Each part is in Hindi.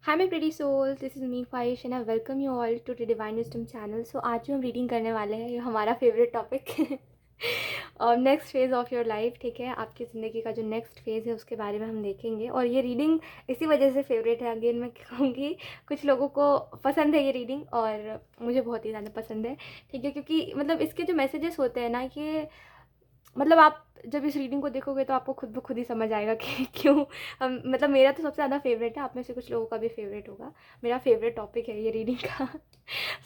Hi my pretty souls, this is me Faish and I welcome you all to the Divine Wisdom channel. So आज जो हम रीडिंग करने वाले हैं ये हमारा फेवरेट टॉपिक और next phase of your life, ठीक है। आपकी ज़िंदगी का जो नेक्स्ट फेज़ है उसके बारे में हम देखेंगे और ये रीडिंग इसी वजह से फेवरेट है। अगेन मैं कहूँगी कुछ लोगों को पसंद है ये रीडिंग और मुझे बहुत ही ज़्यादा पसंद है, ठीक है। क्योंकि मतलब इसके जो मैसेजेस होते हैं ना, ये मतलब आप जब इस रीडिंग को देखोगे तो आपको खुद ब खुद ही समझ आएगा कि क्यों हम मतलब मेरा तो सबसे ज़्यादा फेवरेट है। आप में से कुछ लोगों का भी फेवरेट होगा। मेरा फेवरेट टॉपिक है ये रीडिंग का।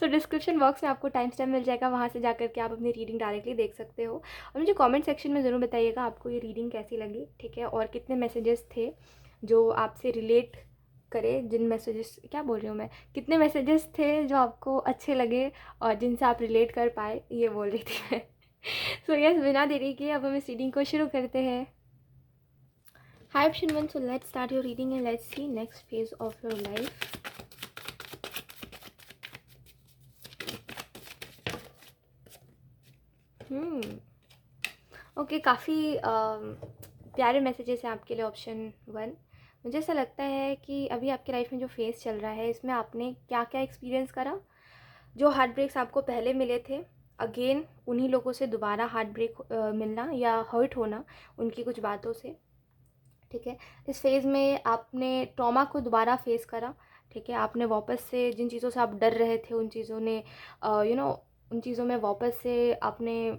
सो डिस्क्रिप्शन बॉक्स में आपको टाइम स्टैम्प मिल जाएगा, वहाँ से जाकर के आप अपनी रीडिंग डायरेक्टली देख सकते हो। और मुझे कमेंट सेक्शन में ज़रूर बताइएगा आपको ये रीडिंग कैसी लगी, ठीक है। और कितने मैसेजेस थे जो आपसे रिलेट करे, जिन मैसेजेस क्या बोल रही हूँ मैं, कितने मैसेजेस थे जो आपको अच्छे लगे और जिनसे आप रिलेट कर पाए, ये बोल रही थी मैं। सो यस, बिना देरी के अब हम इस रीडिंग को शुरू करते हैं। Hi option 1, so let's start your reading and let's see next phase of your life. Okay, काफ़ी प्यारे मैसेजेस हैं आपके लिए ऑप्शन 1। मुझे ऐसा लगता है कि अभी आपकी लाइफ में जो फेज़ चल रहा है इसमें आपने क्या क्या एक्सपीरियंस करा। जो हार्ट ब्रेक्स आपको पहले मिले थे, अगेन उन्हीं लोगों से दोबारा हार्ट ब्रेक मिलना या हर्ट होना उनकी कुछ बातों से, ठीक है। इस फेज़ में आपने ट्रॉमा को दोबारा फेस करा, ठीक है। आपने वापस से जिन चीज़ों से आप डर रहे थे उन चीज़ों ने उन चीज़ों में वापस से आपने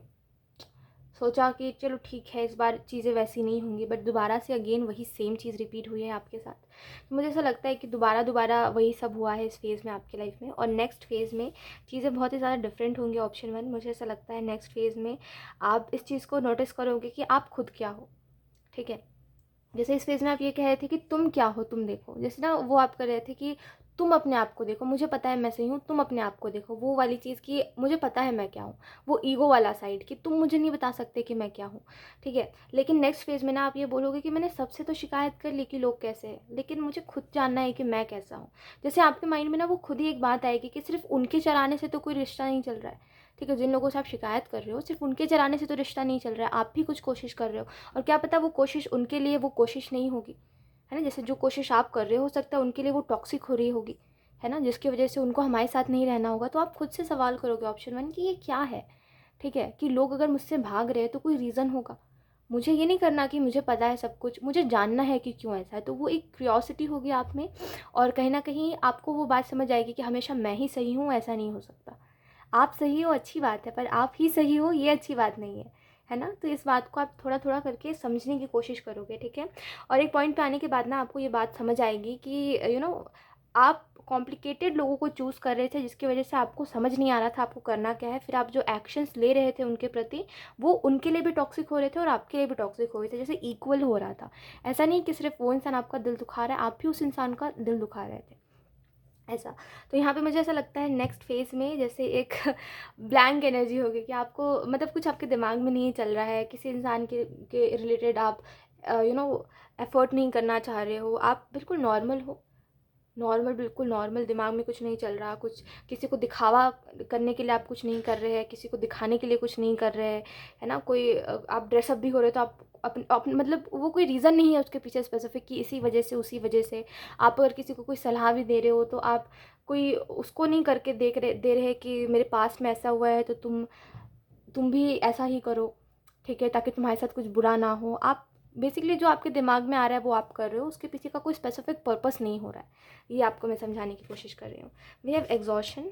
सोचा कि चलो ठीक है इस बार चीज़ें वैसी नहीं होंगी, बट दोबारा से अगेन वही सेम चीज़ रिपीट हुई है आपके साथ। तो मुझे ऐसा लगता है कि दोबारा दोबारा वही सब हुआ है इस फेज़ में आपकी लाइफ में। और नेक्स्ट फेज़ में चीज़ें बहुत ही ज़्यादा डिफरेंट होंगी ऑप्शन 1। मुझे ऐसा लगता है नेक्स्ट फेज़ में आप इस चीज़ को नोटिस करोगे कि आप खुद क्या हो, ठीक है। जैसे इस फेज़ में आप ये कह रहे थे कि तुम क्या हो, तुम देखो। जैसे ना वो आप कर रहे थे कि तुम अपने आप को देखो, मुझे पता है मैं सही हूँ, तुम अपने आप को देखो। वो वाली चीज़ कि मुझे पता है मैं क्या हूँ, वो ईगो वाला साइड कि तुम मुझे नहीं बता सकते कि मैं क्या हूँ, ठीक है। लेकिन नेक्स्ट फेज़ में ना आप ये बोलोगे कि मैंने सबसे तो शिकायत कर ली कि लोग कैसे हैं, लेकिन मुझे खुद जानना है कि मैं कैसा हूँ। जैसे आपके माइंड में ना वो खुद ही एक बात आएगी कि सिर्फ उनके चलाने से तो कोई रिश्ता नहीं चल रहा है, ठीक है। जिन लोगों से आप शिकायत कर रहे हो सिर्फ उनके चलाने से तो रिश्ता नहीं चल रहा है, आप भी कुछ कोशिश कर रहे हो। और क्या पता वो कोशिश उनके लिए वो कोशिश नहीं होगी, है ना। जैसे जो कोशिश आप कर रहे हो सकता है उनके लिए वो टॉक्सिक हो रही होगी, है ना, जिसकी वजह से उनको हमारे साथ नहीं रहना होगा। तो आप खुद से सवाल करोगे ऑप्शन 1 कि ये क्या है, ठीक है। कि लोग अगर मुझसे भाग रहे हैं तो कोई रीज़न होगा। मुझे ये नहीं करना कि मुझे पता है सब कुछ, मुझे जानना है कि क्यों ऐसा है। तो वो एक क्यूरियोसिटी होगी आप में और कहीं ना कहीं आपको वो बात समझ आएगी कि हमेशा मैं ही सही हूँ, ऐसा नहीं हो सकता। आप सही हो अच्छी बात है, पर आप ही सही हो ये अच्छी बात नहीं है ना। तो इस बात को आप थोड़ा थोड़ा करके समझने की कोशिश करोगे, ठीक है। और एक पॉइंट पे आने के बाद ना आपको ये बात समझ आएगी कि आप कॉम्प्लिकेटेड लोगों को चूज़ कर रहे थे जिसकी वजह से आपको समझ नहीं आ रहा था आपको करना क्या है। फिर आप जो एक्शंस ले रहे थे उनके प्रति, वो उनके लिए भी टॉक्सिक हो रहे थे और आपके लिए भी टॉक्सिक हो रहे थे, जैसे इक्वल हो रहा था। ऐसा नहीं कि सिर्फ वो इंसान आपका दिल दुखा रहा है, आप भी उस इंसान का दिल दुखा रहे थे, ऐसा। तो यहाँ पे मुझे ऐसा लगता है नेक्स्ट फेज़ में जैसे एक ब्लैंक एनर्जी होगी कि आपको मतलब कुछ आपके दिमाग में नहीं चल रहा है, किसी इंसान के रिलेटेड आप एफर्ट नहीं करना चाह रहे हो, आप बिल्कुल नॉर्मल हो, नॉर्मल, बिल्कुल नॉर्मल। दिमाग में कुछ नहीं चल रहा, कुछ किसी को दिखावा करने के लिए आप कुछ नहीं कर रहे हैं, किसी को दिखाने के लिए कुछ नहीं कर रहे हैं, है ना। कोई आप ड्रेसअप भी हो रहे हो तो आप अपन मतलब वो कोई रीज़न नहीं है उसके पीछे स्पेसिफिक कि इसी वजह से उसी वजह से। आप अगर किसी को कोई सलाह भी दे रहे हो तो आप कोई उसको नहीं करके दे रहे कि मेरे पास में ऐसा हुआ है तो तुम भी ऐसा ही करो, ठीक है, ताकि तुम्हारे साथ कुछ बुरा ना हो। आप बेसिकली जो आपके दिमाग में आ रहा है वो आप कर रहे हो, उसके पीछे का कोई स्पेसिफिक पर्पस नहीं हो रहा है। ये आपको मैं समझाने की कोशिश कर रही हूँ। We have exhaustion.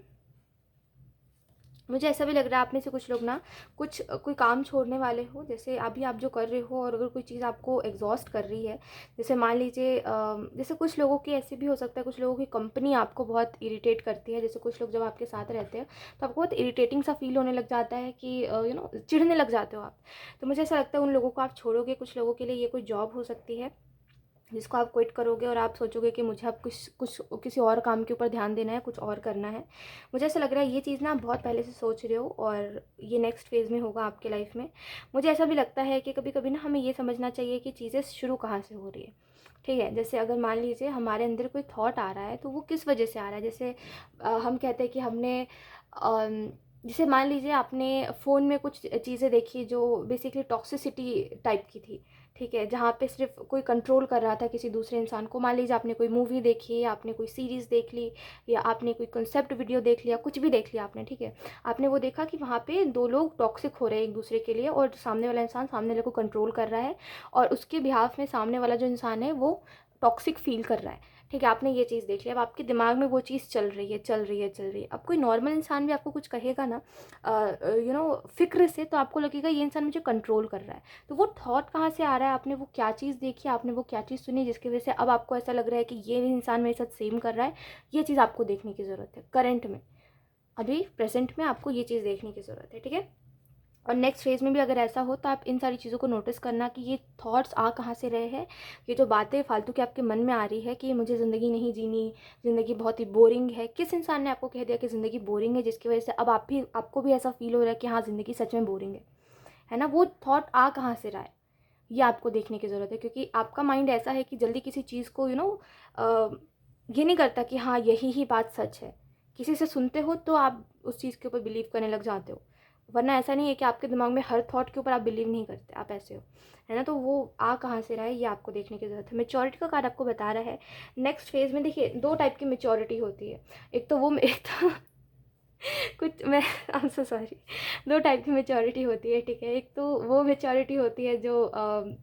मुझे ऐसा भी लग रहा है आप में से कुछ लोग ना कुछ कोई काम छोड़ने वाले हो। जैसे अभी आप जो कर रहे हो और अगर कोई चीज़ आपको एग्जॉस्ट कर रही है, जैसे मान लीजिए जैसे कुछ लोगों की ऐसे भी हो सकता है, कुछ लोगों की कंपनी आपको बहुत इरिटेट करती है। जैसे कुछ लोग जब आपके साथ रहते हैं तो आपको बहुत इरिटेटिंग सा फील होने लग जाता है कि चिढ़ने लग जाते हो आप। तो मुझे ऐसा लगता है उन लोगों को आप छोड़ोगे। कुछ लोगों के लिए ये कोई जॉब हो सकती है जिसको आप क्विट करोगे और आप सोचोगे कि मुझे अब कुछ कुछ किसी और काम के ऊपर ध्यान देना है, कुछ और करना है। मुझे ऐसा लग रहा है ये चीज़ ना आप बहुत पहले से सोच रहे हो और ये नेक्स्ट फेज़ में होगा आपके लाइफ में। मुझे ऐसा भी लगता है कि कभी कभी ना हमें ये समझना चाहिए कि चीज़ें शुरू कहाँ से हो रही है, ठीक है। जैसे अगर मान लीजिए हमारे अंदर कोई थॉट आ रहा है तो वो किस वजह से आ रहा है। जैसे हम कहते हैं कि हमने जैसे मान लीजिए आपने फ़ोन में कुछ चीज़ें देखी जो बेसिकली टॉक्सिसिटी टाइप की थी, ठीक है, जहाँ पे सिर्फ कोई कंट्रोल कर रहा था किसी दूसरे इंसान को। मान लीजिए आपने कोई मूवी देखी, या आपने कोई सीरीज़ देख ली, या आपने कोई कंसेप्ट वीडियो देख लिया, कुछ भी देख लिया आपने, ठीक है। आपने वो देखा कि वहाँ पे दो लोग टॉक्सिक हो रहे हैं एक दूसरे के लिए, और सामने वाला इंसान सामने वाले को कंट्रोल कर रहा है, और उसके बिहाफ में सामने वाला जो इंसान है वो टॉक्सिक फील कर रहा है, ठीक है। आपने ये चीज़ देख लिया, अब आपके दिमाग में वो चीज़ चल रही है, चल रही है, चल रही है। अब कोई नॉर्मल इंसान भी आपको कुछ कहेगा ना फ़िक्र से, तो आपको लगेगा ये इंसान मुझे कंट्रोल कर रहा है। तो वो थॉट कहाँ से आ रहा है, आपने वो क्या चीज़ देखी, आपने वो क्या चीज़ सुनी, जिसकी वजह से अब आपको ऐसा लग रहा है कि ये इंसान मेरे साथ सेम कर रहा है। ये चीज़ आपको देखने की ज़रूरत है करंट में, अभी प्रेजेंट में आपको ये चीज़ देखने की ज़रूरत है, ठीक है। और नेक्स्ट फेज़ में भी अगर ऐसा हो तो आप इन सारी चीज़ों को नोटिस करना कि ये थॉट्स आ कहाँ से रहे हैं। ये जो बातें फालतू के आपके मन में आ रही है कि मुझे ज़िंदगी नहीं जीनी, ज़िंदगी बहुत ही बोरिंग है। किस इंसान ने आपको कह दिया कि ज़िंदगी बोरिंग है, जिसकी वजह से अब आपको भी ऐसा फील हो रहा है कि हाँ, ज़िंदगी सच में बोरिंग है ना। वो थॉट आ कहाँ से रहा है, ये आपको देखने की ज़रूरत है, क्योंकि आपका माइंड ऐसा है कि जल्दी किसी चीज़ को ये नहीं करता कि हाँ, यही ही बात सच है। किसी से सुनते हो तो आप उस चीज़ के ऊपर बिलीव करने लग जाते हो, वरना ऐसा नहीं है कि आपके दिमाग में हर थॉट के ऊपर आप बिलीव नहीं करते, आप ऐसे हो, है ना। तो वो आ कहाँ से रहा है, ये आपको देखने की ज़रूरत है। मैच्योरिटी का कार्ड आपको बता रहा है नेक्स्ट फेज़ में। देखिए, 2 टाइप की मैच्योरिटी होती है। एक तो कुछ मैं I am so sorry, 2 type की मैच्योरिटी होती है, ठीक है। एक तो वो मैच्योरिटी होती है जो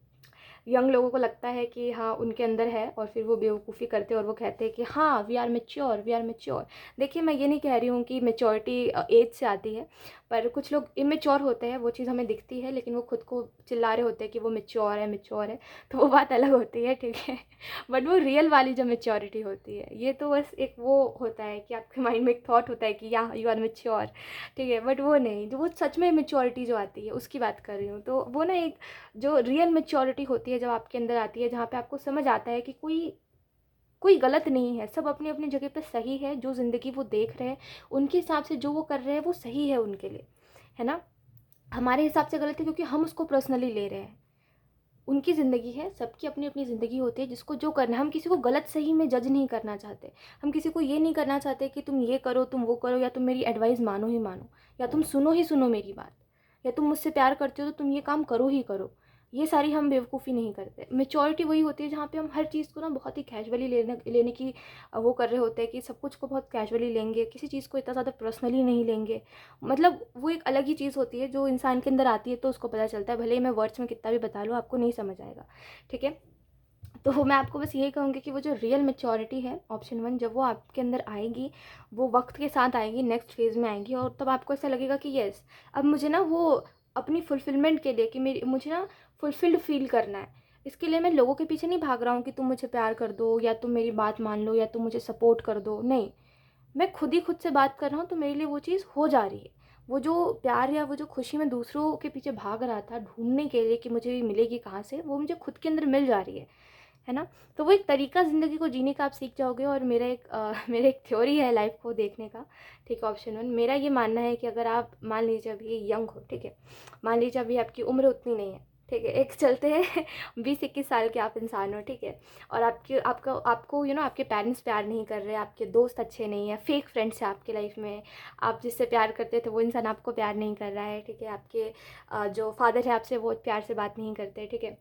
यंग लोगों को लगता है कि हाँ, उनके अंदर है, और फिर वो बेवकूफ़ी करते हैं और वो कहते हैं कि हाँ, we are mature, we are mature. देखिए, मैं ये नहीं कह रही हूँ कि मैच्योरिटी एज से आती है, पर कुछ लोग इमेच्योर होते हैं, वो चीज़ हमें दिखती है, लेकिन वो खुद को चिल्ला रहे होते हैं कि वो मैच्योर है, मैच्योर है। तो वो बात अलग होती है, ठीक है। बट वो रियल वाली जो मैच्योरिटी होती है, ये तो बस एक वो होता है कि आपके माइंड में एक थॉट होता है कि या यू आर मैच्योर, ठीक है। बट वो नहीं, जो वो सच में मैच्योरिटी जो आती है उसकी बात कर रही हूँ। तो वो ना, एक जो रियल मैच्योरिटी होती है जब आपके अंदर आती है, जहाँ पे आपको समझ आता है कि कोई कोई गलत नहीं है, सब अपनी अपनी जगह पे सही है। जो ज़िंदगी वो देख रहे हैं, उनके हिसाब से जो वो कर रहे हैं वो सही है उनके लिए, है ना। हमारे हिसाब से गलत है क्योंकि हम उसको पर्सनली ले रहे हैं। उनकी ज़िंदगी है, सबकी अपनी अपनी ज़िंदगी होती है, जिसको जो करना है। हम किसी को गलत सही में जज नहीं करना चाहते। हम किसी को ये नहीं करना चाहते कि तुम ये करो, तुम वो करो, या तुम मेरी एडवाइस मानो ही मानो, या तुम सुनो ही सुनो मेरी बात, या तुम मुझसे प्यार करते हो तो तुम ये काम करो ही करो। ये सारी हम बेवकूफ़ी नहीं करते। मैच्योरिटी वही होती है जहाँ पे हम हर चीज़ को ना बहुत ही कैजुअली लेने की वो कर रहे होते हैं, कि सब कुछ को बहुत कैजुअली लेंगे, किसी चीज़ को इतना ज़्यादा पर्सनली नहीं लेंगे। मतलब वो एक अलग ही चीज़ होती है जो इंसान के अंदर आती है, तो उसको पता चलता है। भले ही मैं वर्ड्स में कितना भी बता लूँ, आपको नहीं समझ आएगा, ठीक है। तो मैं आपको बस यही कहूँगी कि वो जो रियल मैच्योरिटी है, ऑप्शन 1, जब वो आपके अंदर आएगी, वो वक्त के साथ आएगी, नेक्स्ट फेज़ में आएगी, और तब आपको ऐसा लगेगा कि येस, अब मुझे ना वो अपनी फुलफिलमेंट के लिए, कि मुझे ना फुलफिल्ड फील करना है, इसके लिए मैं लोगों के पीछे नहीं भाग रहा हूँ कि तुम मुझे प्यार कर दो, या तुम मेरी बात मान लो, या तुम मुझे सपोर्ट कर दो। नहीं, मैं खुद ही खुद से बात कर रहा हूँ, तो मेरे लिए वो चीज़ हो जा रही है। वो जो प्यार या वो जो खुशी मैं दूसरों के पीछे भाग रहा था ढूंढने के लिए कि मुझे मिलेगी कहाँ से, वो मुझे खुद के अंदर मिल जा रही है ना। तो वो एक तरीका ज़िंदगी को जीने का आप सीख जाओगे। और मेरा एक थ्योरी है लाइफ को देखने का, ठीक है। ऑप्शन 1, मेरा ये मानना है कि अगर आप मान लीजिए अभी यंग हो, ठीक है, मान लीजिए अभी आपकी उम्र उतनी नहीं है, ठीक है, एक चलते हैं 20-21 साल के आप इंसान हो, ठीक है, और आपको आपके पेरेंट्स प्यार नहीं कर रहे, आपके दोस्त अच्छे नहीं है, फेक फ्रेंड्स है आपके लाइफ में, आप जिससे प्यार करते थे वो इंसान आपको प्यार नहीं कर रहा है, ठीक है, आपके जो फादर है आपसे वो प्यार से बात नहीं करते, ठीक है,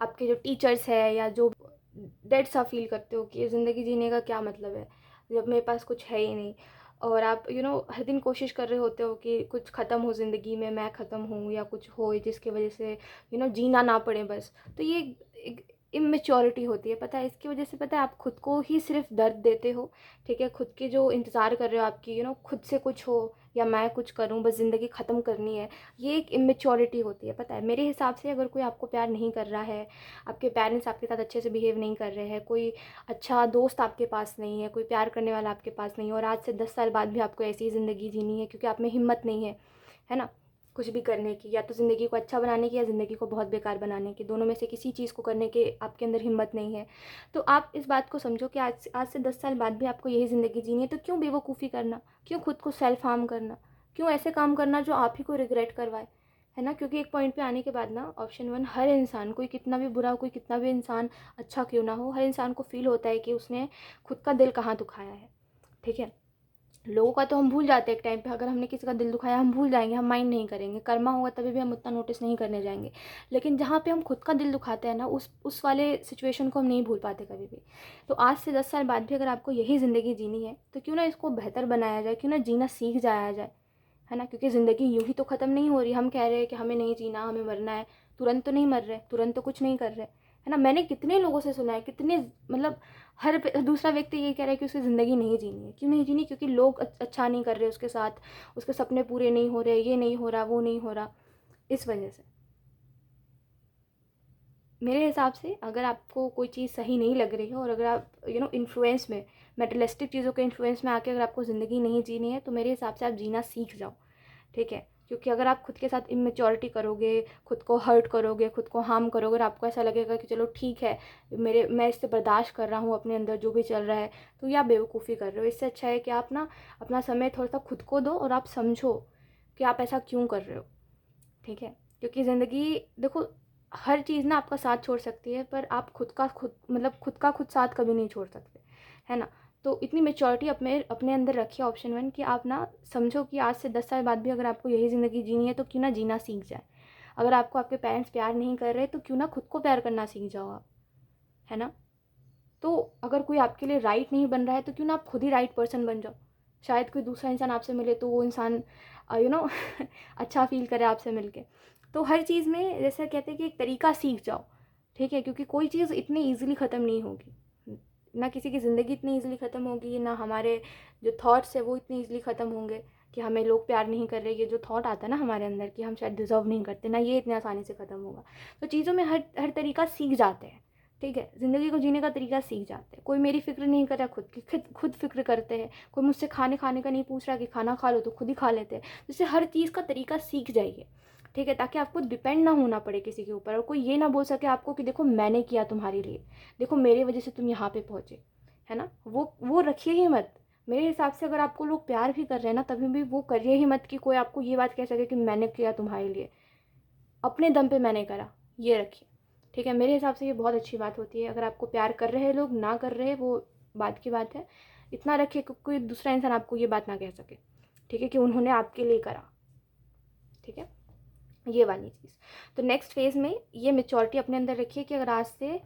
आपके जो टीचर्स है, या जो डेड सा फील करते हो कि ज़िंदगी जीने का क्या मतलब है जब मेरे पास कुछ है ही नहीं, और आप हर दिन कोशिश कर रहे होते हो कि कुछ ख़त्म हो ज़िंदगी में, मैं ख़त्म हूँ, या कुछ हो जिसकी वजह से जीना ना पड़े बस। तो ये एक इमेच्योरिटी होती है, पता है। इसकी वजह से पता है आप खुद को ही सिर्फ दर्द देते हो, ठीक है। खुद के जो इंतज़ार कर रहे हो आपकी खुद से कुछ हो, या मैं कुछ करूँ, बस ज़िंदगी ख़त्म करनी है, ये एक इमेच्योरिटी होती है, पता है। मेरे हिसाब से अगर कोई आपको प्यार नहीं कर रहा है, आपके पेरेंट्स आपके साथ अच्छे से बिहेव नहीं कर रहे हैं, कोई अच्छा दोस्त आपके पास नहीं है, कोई प्यार करने वाला आपके पास नहीं है, और आज से 10 साल बाद भी आपको ऐसी ही ज़िंदगी जीनी है क्योंकि आप में हिम्मत नहीं है ना, कुछ भी करने की, या तो ज़िंदगी को अच्छा बनाने की, या ज़िंदगी को बहुत बेकार बनाने की, दोनों में से किसी चीज़ को करने के आपके अंदर हिम्मत नहीं है, तो आप इस बात को समझो कि आज से 10 साल बाद भी आपको यही ज़िंदगी जीनी है। तो क्यों बेवकूफ़ी करना, क्यों खुद को सेल्फ हार्म करना, क्यों ऐसे काम करना जो आप ही को रिग्रेट करवाए, है ना। क्योंकि एक पॉइंट पे आने के बाद ना, ऑप्शन 1, हर इंसान, कोई कितना भी बुरा हो, कोई कितना भी इंसान अच्छा क्यों ना हो, हर इंसान को फील होता है कि उसने खुद का दिल कहाँ दुखाया है, ठीक है। लोगों का तो हम भूल जाते हैं एक टाइम पे, अगर हमने किसी का दिल दुखाया हम भूल जाएंगे, हम माइंड नहीं करेंगे, कर्मा होगा तभी भी हम उतना नोटिस नहीं करने जाएंगे। लेकिन जहाँ पे हम खुद का दिल दुखाते हैं ना, उस वाले सिचुएशन को हम नहीं भूल पाते कभी भी। तो आज से 10 साल बाद भी अगर आपको यही ज़िंदगी जीनी है तो क्यों ना इसको बेहतर बनाया जाए, क्यों ना जीना सीख जाया जाए, है ना। क्योंकि ज़िंदगी यूँ ही तो ख़त्म नहीं हो रही। हम कह रहे हैं कि हमें नहीं जीना, हमें मरना है, तुरंत तो नहीं मर रहे, तुरंत तो कुछ नहीं कर रहे, है ना। मैंने कितने लोगों से सुना है, कितने मतलब हर दूसरा व्यक्ति ये कह रहा है कि उसकी ज़िंदगी नहीं जीनी है। क्यों नहीं जीनी? क्योंकि लोग अच्छा नहीं कर रहे उसके साथ, उसके सपने पूरे नहीं हो रहे, ये नहीं हो रहा, वो नहीं हो रहा, इस वजह से। मेरे हिसाब से अगर आपको कोई चीज़ सही नहीं लग रही है और अगर आप इन्फ्लुएंस में, मेटलिस्टिक चीज़ों के इन्फ्लुएंस में आके अगर आपको ज़िंदगी नहीं जीनी है तो मेरे हिसाब से आप जीना सीख जाओ, ठीक है। क्योंकि अगर आप खुद के साथ इमेच्योरिटी करोगे, खुद को हर्ट करोगे, खुद को हार्म करोगे और आपको ऐसा लगेगा कि चलो ठीक है, मैं इससे बर्दाश्त कर रहा हूँ अपने अंदर जो भी चल रहा है, तो ये आप बेवकूफ़ी कर रहे हो। इससे अच्छा है कि आप ना अपना समय थोड़ा सा खुद को दो और आप समझो कि आप ऐसा क्यों कर रहे हो, ठीक है। क्योंकि ज़िंदगी देखो, हर चीज़ ना आपका साथ छोड़ सकती है, पर आप खुद साथ कभी नहीं छोड़ सकते, है ना। तो इतनी मेच्योरिटी अपने अपने अंदर रखिए, ऑप्शन 1, कि आप ना समझो कि आज से 10 साल बाद भी अगर आपको यही ज़िंदगी जीनी है तो क्यों ना जीना सीख जाए। अगर आपको आपके पेरेंट्स प्यार नहीं कर रहे तो क्यों ना खुद को प्यार करना सीख जाओ आप, है ना। तो अगर कोई आपके लिए राइट नहीं बन रहा है तो क्यों ना आप खुद ही राइट पर्सन बन जाओ। शायद कोई दूसरा इंसान आपसे मिले तो वो इंसान अच्छा फील करे आपसे मिलके। तो हर चीज़ में जैसे कहते हैं कि एक तरीका सीख जाओ, ठीक है। क्योंकि कोई चीज़ इतनी ईजिली ख़त्म नहीं होगी, ना किसी की ज़िंदगी इतनी ईजिली ख़त्म होगी, ना हमारे जो थॉट्स है वो इतनी ईजिली ख़त्म होंगे कि हमें लोग प्यार नहीं कर रहे। ये जो थॉट आता है ना हमारे अंदर कि हम शायद डिज़र्व नहीं करते, ना ये इतनी आसानी से ख़त्म होगा। तो चीज़ों में हर हर तरीका सीख जाते हैं, ठीक है। ज़िंदगी को जीने का तरीका सीख जाते हैं। कोई मेरी फ़िक्र नहीं कर रहा, खुद फ़िक्र करते हैं। कोई मुझसे खाने खाने का नहीं पूछ रहा कि खाना खा लो, तो खुद ही खा लेते हैं। जैसे हर चीज़ का तरीका सीख जाइए, ठीक है, ताकि आपको डिपेंड ना होना पड़े किसी के ऊपर और कोई ये ना बोल सके आपको कि देखो मैंने किया तुम्हारे लिए, देखो मेरी वजह से तुम यहाँ पे पहुँचे, है ना। वो रखिए ही मत। मेरे हिसाब से अगर आपको लोग प्यार भी कर रहे हैं ना, तभी भी वो करिए ही मत कि कोई आपको ये बात कह सके कि मैंने किया तुम्हारे लिए, अपने दम पे मैंने करा, ये रखिए, ठीक है। मेरे हिसाब से ये बहुत अच्छी बात होती है। अगर आपको प्यार कर रहे हैं लोग, ना कर रहे वो बात की बात है, इतना रखिए कि कोई दूसरा इंसान आपको ये बात ना कह सके, ठीक है, कि उन्होंने आपके लिए करा, ठीक है, ये वाली चीज़। तो नेक्स्ट फेज़ में ये मेच्योरिटी अपने अंदर रखिए कि अगर आज से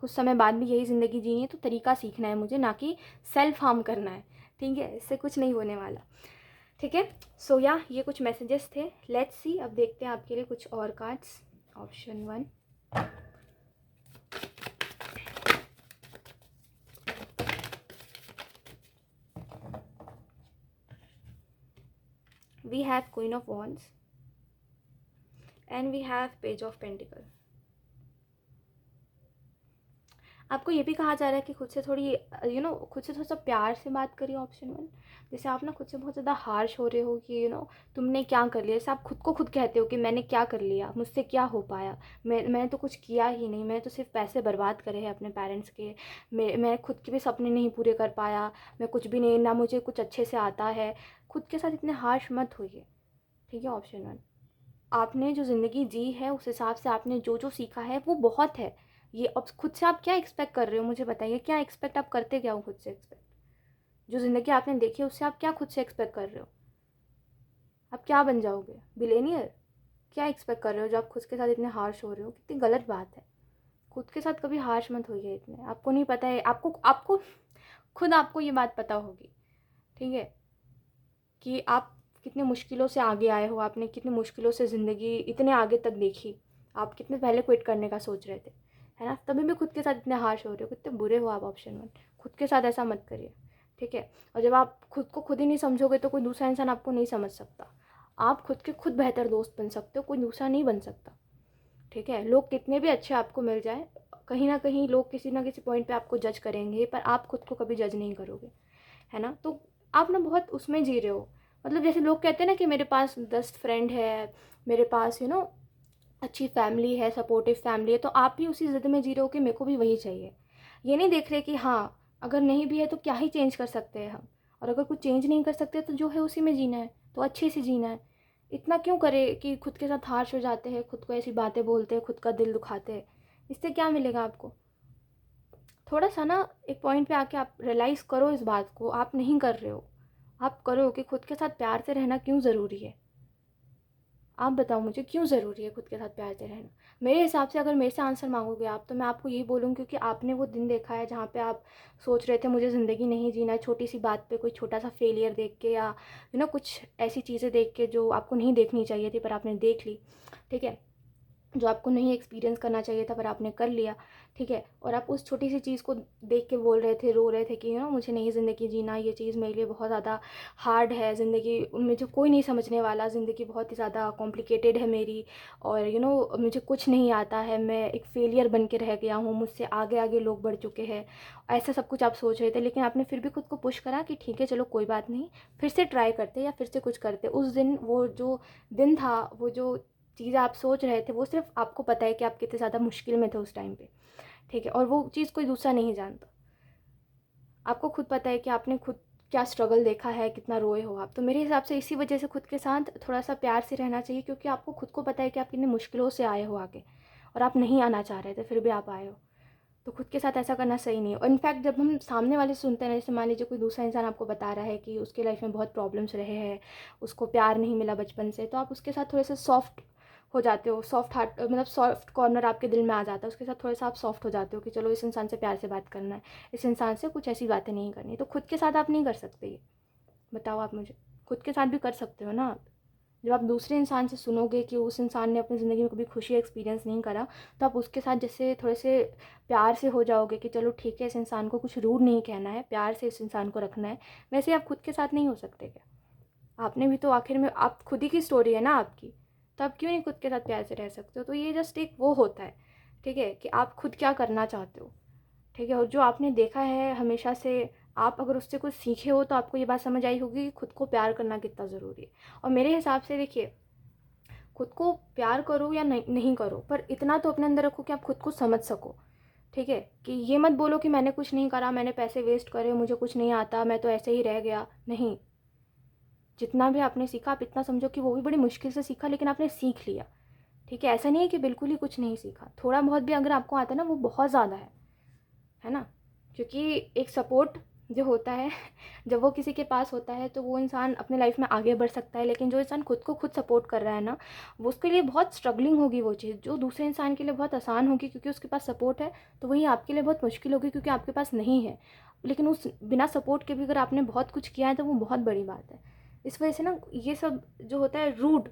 कुछ समय बाद भी यही ज़िंदगी जीनी है तो तरीका सीखना है मुझे, ना कि सेल्फ हार्म करना है, ठीक है। इससे कुछ नहीं होने वाला, ठीक है। सो या ये कुछ मैसेजेस थे। लेट्स सी, अब देखते हैं आपके लिए कुछ और cards. Option 1, we have Queen of Wands and we have Page of Pentacle। आपको ये भी कहा जा रहा है कि खुद से थोड़ी खुद से थोड़ा सा प्यार से बात करिए, ऑप्शन 1। जैसे आप ना खुद से बहुत ज़्यादा हार्श हो रहे हो कि तुमने क्या कर लिया। जैसे आप खुद को खुद कहते हो कि मैंने क्या कर लिया, मुझसे क्या हो पाया, मैंने तो कुछ किया ही नहीं, मैंने तो सिर्फ पैसे बर्बाद करे हैं अपने पेरेंट्स के, मैं खुद के भी सपने नहीं पूरे कर पाया, मैं कुछ भी नहीं, ना मुझे कुछ अच्छे से आता है। खुद के साथ इतने हार्श मत होइए, ठीक है। ऑप्शन 1, आपने जो ज़िंदगी जी है उस हिसाब से आपने जो जो सीखा है वो बहुत है। ये अब खुद से आप क्या एक्सपेक्ट कर रहे हो, मुझे बताइए। क्या एक्सपेक्ट आप करते क्या हो खुद से एक्सपेक्ट? जो ज़िंदगी आपने देखी है उससे आप क्या खुद से एक्सपेक्ट कर रहे हो? आप क्या बन जाओगे, बिलेनियर? क्या एक्सपेक्ट कर रहे हो जो आप खुद के साथ इतने हार्श हो रहे हो? कितनी गलत बात है। खुद के साथ कभी हार्श मत होइए इतने। आपको नहीं पता है, आपको आपको खुद आपको ये बात पता होगी, ठीक है, कि आप कितनी मुश्किलों से आगे आए हो, आपने कितनी मुश्किलों से ज़िंदगी इतने आगे तक देखी। आप कितने पहले क्विट करने का सोच रहे थे, है ना। तभी भी खुद के साथ इतने हार्श हो रहे हो, कितने बुरे हो आप। ऑप्शन 1, खुद के साथ ऐसा मत करिए, ठीक है। और जब आप खुद को खुद ही नहीं समझोगे तो कोई दूसरा इंसान आपको नहीं समझ सकता। आप खुद के खुद बेहतर दोस्त बन सकते हो, कोई दूसरा नहीं बन सकता, ठीक है। लोग कितने भी अच्छे आपको मिल जाए, कहीं ना कहीं लोग किसी ना किसी पॉइंट पे आपको जज करेंगे, पर आप खुद को कभी जज नहीं करोगे, है ना। तो आप ना बहुत उसमें जी रहे हो। मतलब जैसे लोग कहते हैं ना कि मेरे पास 10 फ्रेंड है, मेरे पास अच्छी फैमिली है, सपोर्टिव फैमिली है, तो आप भी उसी ज़िद में जी रहे हो कि मेरे को भी वही चाहिए। ये नहीं देख रहे कि हाँ, अगर नहीं भी है तो क्या ही चेंज कर सकते हैं हम, और अगर कुछ चेंज नहीं कर सकते तो जो है उसी में जीना है, तो अच्छे से जीना है। इतना क्यों करे कि खुद के साथ हार्श हो जाते हैं, खुद को ऐसी बातें बोलते हैं, खुद का दिल दुखाते हैं। इससे क्या मिलेगा आपको? थोड़ा सा ना एक पॉइंट पे आके आप रियलाइज़ करो इस बात को, आप नहीं कर रहे हो। आप करो कि खुद के साथ प्यार से रहना क्यों ज़रूरी है? आप बताओ मुझे क्यों ज़रूरी है खुद के साथ प्यार से रहना? मेरे हिसाब से अगर मेरे से आंसर मांगोगे आप, तो मैं आपको यही बोलूँगी क्योंकि आपने वो दिन देखा है जहाँ पे आप सोच रहे थे मुझे ज़िंदगी नहीं जीना है, छोटी सी बात पे कोई छोटा सा फेलियर देख के या कुछ ऐसी चीज़ें देख के जो आपको नहीं देखनी चाहिए थी पर आपने देख ली, ठीक है? जो आपको नहीं एक्सपीरियंस करना चाहिए था पर आपने कर लिया, ठीक है? और आप उस छोटी सी चीज़ को देख के बोल रहे थे, रो रहे थे कि मुझे नहीं ज़िंदगी जीना, ये चीज़ मेरे लिए बहुत ज़्यादा हार्ड है, ज़िंदगी मुझे कोई नहीं समझने वाला, ज़िंदगी बहुत ही ज़्यादा कॉम्प्लिकेटेड है मेरी, और मुझे कुछ नहीं आता है, मैं एक फेलियर बन के रह गया हूँ, मुझसे आगे आगे लोग बढ़ चुके हैं। ऐसा सब कुछ आप सोच रहे थे, लेकिन आपने फिर भी खुद को पुश करा कि ठीक है चलो कोई बात नहीं, फिर से ट्राई करते या फिर से कुछ करते। उस दिन वो जो दिन था, वो जो चीज़ें आप सोच रहे थे, वो सिर्फ आपको पता है कि आप कितने ज़्यादा मुश्किल में थे उस टाइम पे, ठीक है? और वो चीज़ कोई दूसरा नहीं जानता। आपको खुद पता है कि आपने खुद क्या स्ट्रगल देखा है, कितना रोए हो आप। तो मेरे हिसाब से इसी वजह से खुद के साथ थोड़ा सा प्यार से रहना चाहिए, क्योंकि आपको खुद को पता है कि आप कितनी मुश्किलों से आए हो आगे, और आप नहीं आना चाह रहे थे फिर भी आप आए हो। तो खुद के साथ ऐसा करना सही नहीं है। और इनफैक्ट जब हम सामने वाले से सुनते हैं, जैसे मान लीजिए कोई दूसरा इंसान आपको बता रहा है कि उसके लाइफ में बहुत प्रॉब्लम्स रहे हैं, उसको प्यार नहीं मिला बचपन से, तो आप उसके साथ थोड़े से सॉफ्ट हो जाते हो, सॉफ्ट हार्ट, मतलब सॉफ्ट कॉर्नर आपके दिल में आ जाता है, उसके साथ थोड़ा सा आप सॉफ्ट हो जाते हो कि चलो इस इंसान से प्यार से बात करना है, इस इंसान से कुछ ऐसी बातें नहीं करनी। तो खुद के साथ आप नहीं कर सकते ये, बताओ आप मुझे? खुद के साथ भी कर सकते हो ना आप। जब आप दूसरे इंसान से सुनोगे कि उस इंसान ने अपनी ज़िंदगी में कभी खुशी एक्सपीरियंस नहीं करा, तो आप उसके साथ जैसे थोड़े से प्यार से हो जाओगे कि चलो ठीक है, इस इंसान को कुछ रूड नहीं कहना है, प्यार से इस इंसान को रखना है, वैसे आप खुद के साथ नहीं हो सकते क्या? आपने भी तो आखिर में, आप खुद ही की स्टोरी है ना आपकी, तो आप क्यों नहीं खुद के साथ प्यार से रह सकते हो? तो ये जस्ट एक वो होता है, ठीक है, कि आप खुद क्या करना चाहते हो, ठीक है? और जो आपने देखा है हमेशा से, आप अगर उससे कुछ सीखे हो तो आपको ये बात समझ आई होगी कि खुद को प्यार करना कितना ज़रूरी है। और मेरे हिसाब से देखिए, खुद को प्यार करो या नहीं करो, पर इतना तो अपने अंदर रखो कि आप खुद को समझ सको, ठीक है? कि ये मत बोलो कि मैंने कुछ नहीं करा, मैंने पैसे वेस्ट करे, मुझे कुछ नहीं आता, मैं तो ऐसे ही रह गया। नहीं, जितना भी आपने सीखा आप इतना समझो कि वो भी बड़ी मुश्किल से सीखा, लेकिन आपने सीख लिया, ठीक है? ऐसा नहीं है कि बिल्कुल ही कुछ नहीं सीखा, थोड़ा बहुत भी अगर आपको आता है ना, वो बहुत ज़्यादा है ना? क्योंकि एक सपोर्ट जो होता है जब वो किसी के पास होता है तो वो इंसान अपने लाइफ में आगे बढ़ सकता है, लेकिन जो इंसान खुद को खुद सपोर्ट कर रहा है ना, वो उसके लिए बहुत स्ट्रगलिंग होगी वो चीज़, जो दूसरे इंसान के लिए बहुत आसान होगी क्योंकि उसके पास सपोर्ट है, तो वही आपके लिए बहुत मुश्किल होगी क्योंकि आपके पास नहीं है। लेकिन उस बिना सपोर्ट के भी अगर आपने बहुत कुछ किया है तो वो बहुत बड़ी बात है। इस वजह से ना ये सब जो होता है रूड,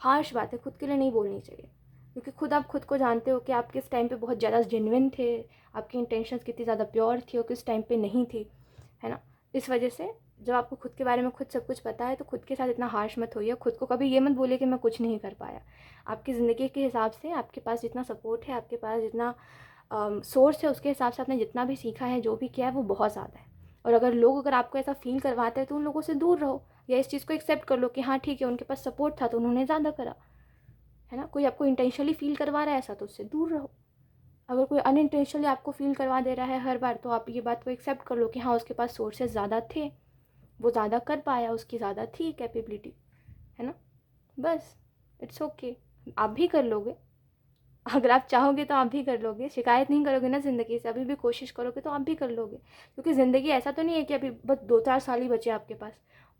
हार्श बातें खुद के लिए नहीं बोलनी चाहिए, क्योंकि खुद आप खुद को जानते हो कि आप किस टाइम पे बहुत ज़्यादा जेन्युइन थे, आपकी इंटेंशंस कितनी ज़्यादा प्योर थी और किस टाइम पे नहीं थी, है ना? इस वजह से जब आपको खुद के बारे में खुद सब कुछ पता है तो खुद के साथ इतना हार्श मत होइए, खुद को कभी ये मत बोलिए कि मैं कुछ नहीं कर पाया। आपकी ज़िंदगी के हिसाब से आपके पास जितना सपोर्ट है, आपके पास जितना सोर्स है, उसके हिसाब से आपने जितना भी सीखा है, जो भी किया है, वो बहुत ज़्यादा है। और अगर आपको ऐसा फ़ील करवाते हैं तो उन लोगों से दूर रहो, या इस चीज़ को एक्सेप्ट कर लो कि हाँ ठीक है, उनके पास सपोर्ट था तो उन्होंने ज़्यादा करा, है ना? कोई आपको इंटेंशनली फ़ील करवा रहा है ऐसा, तो उससे दूर रहो। अगर कोई अनइंटेंशनली आपको फ़ील करवा दे रहा है हर बार, तो आप ये बात को एक्सेप्ट कर लो कि हाँ उसके पास सोर्सेज ज़्यादा थे, वो ज़्यादा कर पाया, उसकी ज़्यादा थी कैपेबिलिटी, है ना? बस, इट्स ओके। आप भी कर लोगे, अगर आप चाहोगे तो आप भी कर लोगे। शिकायत नहीं करोगे ना ज़िंदगी से, अभी भी कोशिश करोगे तो आप भी कर लोगे, क्योंकि ज़िंदगी ऐसा तो नहीं है कि अभी बस 2-4 साल ही बचे आपके पास,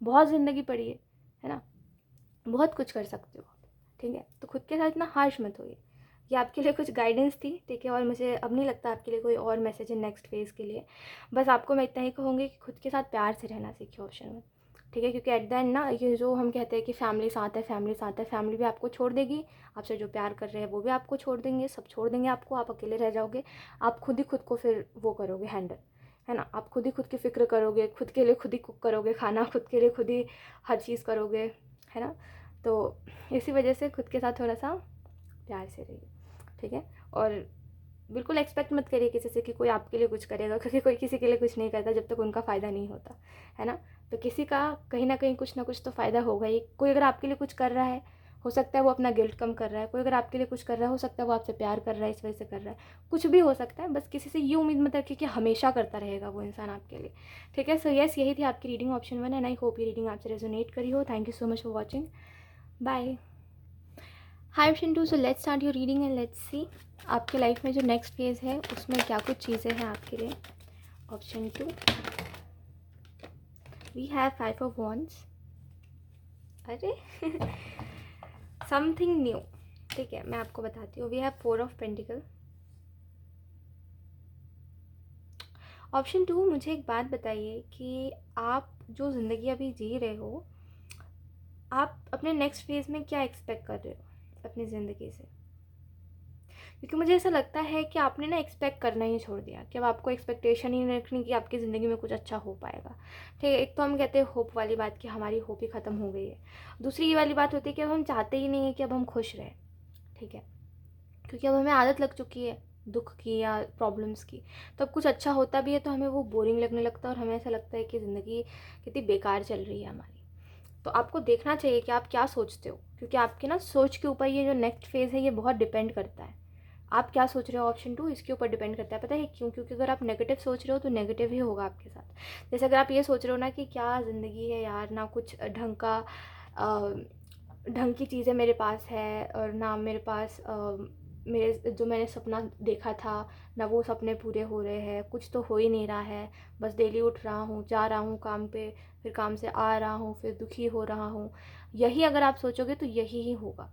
बहुत ज़िंदगी पड़ी है ना? बहुत कुछ कर सकते हो आप, ठीक है? तो खुद के साथ इतना हार्श मत होइए। ये आपके लिए कुछ गाइडेंस थी, ठीक है? और मुझे अब नहीं लगता आपके लिए कोई और मैसेज है नेक्स्ट फेज़ के लिए। बस आपको मैं इतना ही कहूँगी कि खुद के साथ प्यार से रहना सीखिए ऑप्शन में, ठीक है? क्योंकि एट द एंड ना, ये जो हम कहते हैं कि फैमिली साथ है, फैमिली साथ है, फैमिली भी आपको छोड़ देगी, आपसे जो प्यार कर रहे हैं वो भी आपको छोड़ देंगे, सब छोड़ देंगे आपको, आप अकेले रह जाओगे। आप खुद ही खुद को फिर वो करोगे हैंडल, है ना? आप खुद ही खुद की फ़िक्र करोगे, खुद के लिए खुद ही कुक करोगे खाना, खुद के लिए खुद ही हर चीज़ करोगे, है ना? तो इसी वजह से खुद के साथ थोड़ा सा प्यार से रहिए, ठीक है? और बिल्कुल एक्सपेक्ट मत करिए किसी से कि कोई आपके लिए कुछ करेगा, क्योंकि कोई किसी के लिए कुछ नहीं करता जब तक उनका फ़ायदा नहीं होता, है ना? तो किसी का कहीं ना कहीं कुछ ना कुछ तो फ़ायदा होगा ही। कोई अगर आपके लिए कुछ कर रहा है, हो सकता है वो अपना गिल्ट कम कर रहा है, कोई अगर आपके लिए कुछ कर रहा है, हो सकता है वो आपसे प्यार कर रहा है, इस वजह से कर रहा है, कुछ भी हो सकता है। बस किसी से ये उम्मीद मत रखिए कि हमेशा करता रहेगा वो इंसान आपके लिए, ठीक है? सो यस, यही थी आपकी reading option 1, and I hope ये रीडिंग आपसे रेजोनेट करी हो। Thank you so much for watching, bye. Hi option 2, so let's start your reading and let's see आपके लाइफ में जो नेक्स्ट फेज़ है उसमें क्या कुछ चीज़ें हैं आपके लिए। Option 2, we have 5 of wands. अरे समथिंग न्यू। ठीक है, मैं आपको बताती हूँ। We have 4 of pentacle. Option 2, मुझे एक बात बताइए कि आप जो ज़िंदगी अभी जी रहे हो, आप अपने नेक्स्ट फेज़ में क्या एक्सपेक्ट कर रहे हो अपनी ज़िंदगी से? क्योंकि मुझे ऐसा लगता है कि आपने ना एक्सपेक्ट करना ही छोड़ दिया, कि अब आपको एक्सपेक्टेशन ही नहीं रखनी कि आपकी ज़िंदगी में कुछ अच्छा हो पाएगा। ठीक है, एक तो हम कहते हैं होप वाली बात कि हमारी होप ही ख़त्म हो गई है। दूसरी ये वाली बात होती है कि अब हम चाहते ही नहीं है कि अब हम खुश रहें। ठीक है, क्योंकि अब हमें आदत लग चुकी है दुख की या प्रॉब्लम्स की। तो अब कुछ अच्छा होता भी है तो हमें वो बोरिंग लगने लगता है, और हमें ऐसा लगता है कि ज़िंदगी कितनी बेकार चल रही है हमारी। तो आपको देखना चाहिए कि आप क्या सोचते हो, क्योंकि आपके ना सोच के ऊपर ये जो नेक्स्ट फेज़ है ये बहुत डिपेंड करता है। आप क्या सोच रहे हो, ऑप्शन 2 इसके ऊपर डिपेंड करता है। पता है क्यों? क्योंकि अगर आप नेगेटिव सोच रहे हो तो नेगेटिव ही होगा आपके साथ। जैसे अगर आप ये सोच रहे हो ना कि क्या ज़िंदगी है यार, ना कुछ ढंग की चीज़ें मेरे पास है, और ना मेरे पास मेरे जो मैंने सपना देखा था ना वो सपने पूरे हो रहे हैं, कुछ तो हो ही नहीं रहा है, बस डेली उठ रहा हूँ, जा रहा हूँ काम पे, फिर काम से आ रहा हूँ, फिर दुखी हो रहा हूँ। यही अगर आप सोचोगे तो यही ही होगा।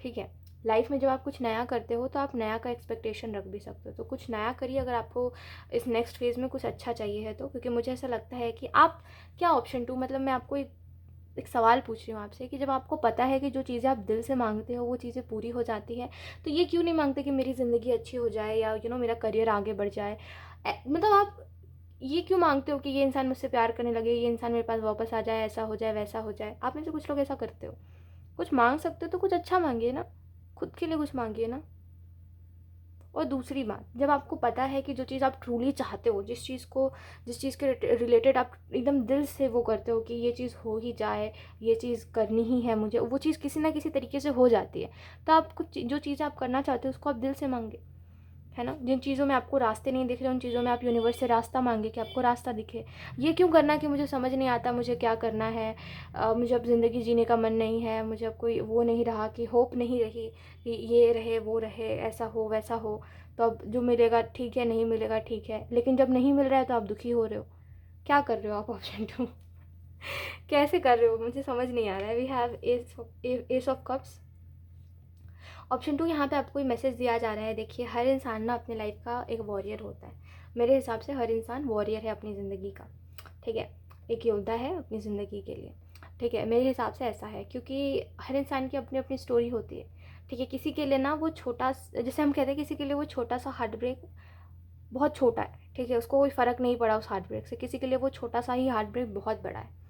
ठीक है, लाइफ में जब आप कुछ नया करते हो तो आप नया का एक्सपेक्टेशन रख भी सकते हो। तो कुछ नया करिए अगर आपको इस नेक्स्ट फेज़ में कुछ अच्छा चाहिए है तो, क्योंकि मुझे ऐसा लगता है कि आप क्या ऑप्शन 2, मतलब मैं आपको एक सवाल पूछ रही हूँ आपसे कि जब आपको पता है कि जो चीज़ें आप दिल से मांगते हो वो चीज़ें पूरी हो जाती है, तो ये क्यों नहीं मांगते कि मेरी ज़िंदगी अच्छी हो जाए या मेरा करियर आगे बढ़ जाए? मतलब आप ये क्यों मांगते हो कि ये इंसान मुझसे प्यार करने लगे, ये इंसान मेरे पास वापस आ जाए, ऐसा हो जाए, वैसा हो जाए? आप में से कुछ लोग ऐसा करते हो। कुछ मांग सकते हो तो कुछ अच्छा मांगिए ना, खुद के लिए कुछ मांगिए ना। और दूसरी बात, जब आपको पता है कि जो चीज़ आप ट्रूली चाहते हो, जिस चीज़ के रिलेटेड आप एकदम दिल से वो करते हो कि ये चीज़ हो ही जाए, ये चीज़ करनी ही है मुझे, वो चीज़ किसी ना किसी तरीके से हो जाती है। तो आप कुछ जो चीज़ आप करना चाहते हो उसको आप दिल से मांगे, है ना। जिन चीज़ों में आपको रास्ते नहीं दिख रहे उन चीज़ों में आप यूनिवर्स से रास्ता मांगे कि आपको रास्ता दिखे। ये क्यों करना कि मुझे समझ नहीं आता मुझे क्या करना है, मुझे अब ज़िंदगी जीने का मन नहीं है, मुझे अब कोई वो नहीं रहा, कि होप नहीं रही कि ये रहे वो रहे, ऐसा हो वैसा हो, तो अब जो मिलेगा ठीक है, नहीं मिलेगा ठीक है। लेकिन जब नहीं मिल रहा है तो आप दुखी हो रहे हो। क्या कर रहे हो आप, ऑप्शन 2? कैसे कर रहे हो, मुझे समझ नहीं आ रहा है। We have ace of cups. Option 2, यहाँ पे आपको एक मैसेज दिया जा रहा है। देखिए, हर इंसान ना अपने लाइफ का एक वॉरियर होता है। मेरे हिसाब से हर इंसान वॉरियर है अपनी ज़िंदगी का। ठीक है, एक योद्धा है अपनी ज़िंदगी के लिए। ठीक है, मेरे हिसाब से ऐसा है, क्योंकि हर इंसान की अपनी अपनी स्टोरी होती है। ठीक है, किसी के लिए ना वो छोटा, जैसे हम कहते हैं किसी के लिए वो छोटा सा हार्ट ब्रेक बहुत छोटा है। ठीक है, उसको कोई फ़र्क नहीं पड़ा उस हार्ट ब्रेक से। किसी के लिए वो छोटा सा ही हार्ट ब्रेक बहुत बड़ा है।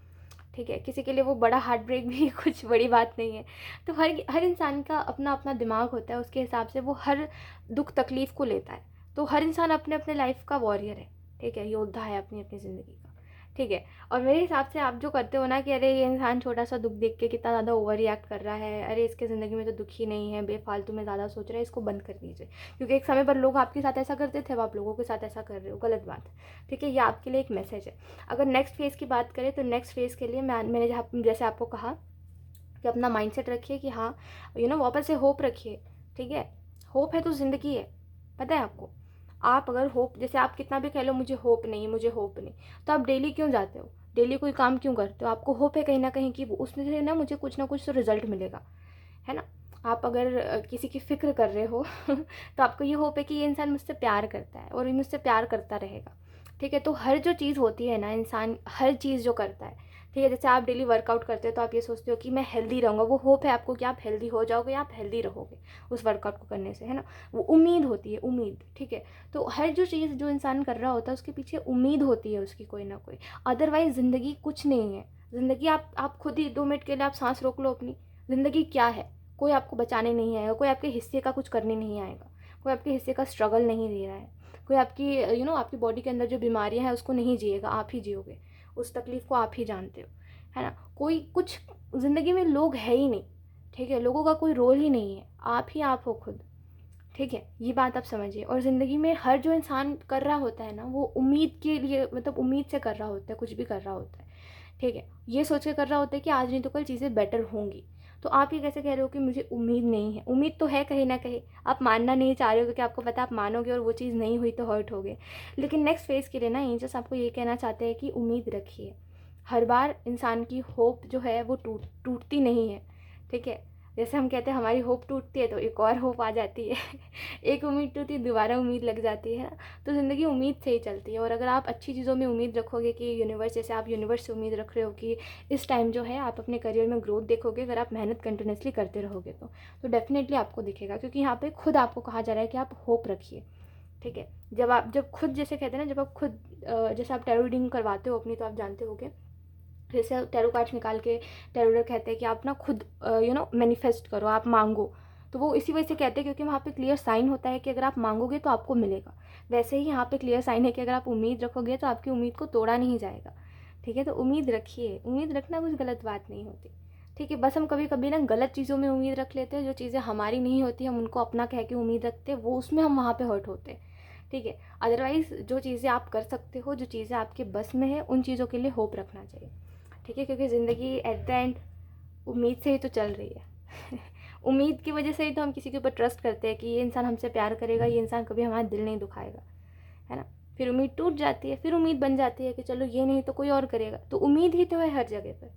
ठीक है, किसी के लिए वो बड़ा हार्ट ब्रेक भी कुछ बड़ी बात नहीं है। तो हर इंसान का अपना अपना दिमाग होता है, उसके हिसाब से वो हर दुख तकलीफ़ को लेता है। तो हर इंसान अपने अपने लाइफ का वॉरियर है। ठीक है, योद्धा है अपनी अपनी ज़िंदगी का। ठीक है, और मेरे हिसाब से आप जो करते हो ना कि अरे ये इंसान छोटा सा दुख देख के कितना ज़्यादा ओवर रिएक्ट कर रहा है, अरे इसके ज़िंदगी में तो दुख ही नहीं है, बेफालतू में ज़्यादा सोच रहा है, इसको बंद कर दीजिए। क्योंकि एक समय पर लोग आपके साथ ऐसा करते थे, अब आप लोगों के साथ ऐसा कर रहे हो, गलत बात। ठीक है, ये आपके लिए एक मैसेज है। अगर नेक्स्ट फेज़ की बात करें तो नेक्स्ट फेज़ के लिए मैंने जैसे आपको कहा कि अपना माइंडसेट रखिए कि हाँ वापस से होप रखिए। ठीक है, होप है तो ज़िंदगी है। पता है आपको, आप अगर होप, जैसे आप कितना भी कह लो मुझे होप नहीं, मुझे होप नहीं, तो आप डेली क्यों जाते हो, डेली कोई काम क्यों करते हो? आपको होप है कहीं ना कहीं कि उसमें से ना मुझे कुछ ना कुछ तो रिजल्ट मिलेगा, है ना। आप अगर किसी की फ़िक्र कर रहे हो तो आपको ये होप है कि ये इंसान मुझसे प्यार करता है और ये मुझसे प्यार करता रहेगा। ठीक है, तो हर जो चीज़ होती है ना, इंसान हर चीज़ जो करता है, ठीक है, जैसे आप डेली वर्कआउट करते हो तो आप ये सोचते हो कि मैं हेल्दी रहूँगा, वो होप है आपको कि आप हेल्दी हो जाओगे, आप हेल्दी रहोगे उस वर्कआउट को करने से, है ना। वो उम्मीद होती है, उम्मीद। ठीक है, तो हर जो चीज़ जो इंसान कर रहा होता है उसके पीछे उम्मीद होती है उसकी कोई ना कोई। अदरवाइज़ ज़िंदगी कुछ नहीं है। ज़िंदगी आप खुद ही 2 मिनट के लिए आप सांस रोक लो अपनी, ज़िंदगी क्या है? कोई आपको बचाने नहीं आएगा, कोई आपके हिस्से का कुछ करने नहीं आएगा, कोई आपके हिस्से का स्ट्रगल नहीं ले रहा है, कोई आपकी आपकी बॉडी के अंदर जो बीमारियां हैं उसको नहीं जिएगा, आप ही जियोगे। उस तकलीफ़ को आप ही जानते हो, है ना। कोई कुछ ज़िंदगी में लोग है ही नहीं। ठीक है, लोगों का कोई रोल ही नहीं है, आप ही आप हो खुद। ठीक है, ये बात आप समझिए। और ज़िंदगी में हर जो इंसान कर रहा होता है ना, वो उम्मीद के लिए, मतलब उम्मीद से कर रहा होता है, कुछ भी कर रहा होता है। ठीक है, ये सोच के कर रहा होता है कि आज नहीं तो कल चीज़ें बेटर होंगी। तो आप ये कैसे कह रहे हो कि मुझे उम्मीद नहीं है? उम्मीद तो है कहीं ना कहीं, आप मानना नहीं चाह रहे हो क्योंकि आपको पता है आप मानोगे और वो चीज़ नहीं हुई तो हर्ट होगे। लेकिन नेक्स्ट फेज़ के लिए ना एंजल्स आपको ये कहना चाहते हैं कि उम्मीद रखिए, हर बार इंसान की होप जो है वो टूटती नहीं है, ठीक है। जैसे हम कहते हैं हमारी होप टूटती है तो एक और होप आ जाती है एक उम्मीद टूटी दोबारा उम्मीद लग जाती है ना। तो ज़िंदगी उम्मीद से ही चलती है। और अगर आप अच्छी चीज़ों में उम्मीद रखोगे कि यूनिवर्स, जैसे आप यूनिवर्स से उम्मीद रख रहे हो कि इस टाइम जो है आप अपने करियर में ग्रोथ देखोगे, अगर आप मेहनत कंटिन्यूसली करते रहोगे तो डेफिनेटली आपको दिखेगा। क्योंकि यहाँ पे खुद आपको कहा जा रहा है कि आप होप रखिए, ठीक है। जब खुद, जैसे कहते हैं ना, जब आप खुद जैसे आप टैरो रीडिंग करवाते हो अपनी, तो आप जानते होगे, जैसे टैरो कार्ड्स निकाल के टैरो रीडर कहते हैं कि आप ना खुद मैनिफेस्ट करो, आप मांगो। तो वो इसी वजह से कहते हैं क्योंकि वहाँ पे क्लियर साइन होता है कि अगर आप मांगोगे तो आपको मिलेगा। वैसे ही यहाँ पे क्लियर साइन है कि अगर आप उम्मीद रखोगे तो आपकी उम्मीद को तोड़ा नहीं जाएगा, ठीक है। तो उम्मीद रखिए, उम्मीद रखना कुछ गलत बात नहीं होती, ठीक है। बस हम कभी कभी ना गलत चीज़ों में उम्मीद रख लेते हैं, जो चीज़ें हमारी नहीं होती हम उनको अपना कह के उम्मीद रखते हैं, वो उसमें हम वहाँ पे हर्ट होते हैं, ठीक है। अदरवाइज़ जो चीज़ें आप कर सकते हो, जो चीज़ें आपके बस में है, उन चीज़ों के लिए होप रखना चाहिए, ठीक है। क्योंकि ज़िंदगी एट द एंड उम्मीद से ही तो चल रही है उम्मीद की वजह से ही तो हम किसी के ऊपर ट्रस्ट करते हैं कि ये इंसान हमसे प्यार करेगा, ये इंसान कभी हमारा दिल नहीं दुखाएगा, है ना। फिर उम्मीद टूट जाती है, फिर उम्मीद बन जाती है कि चलो ये नहीं तो कोई और करेगा। तो उम्मीद ही तो है हर जगह पर,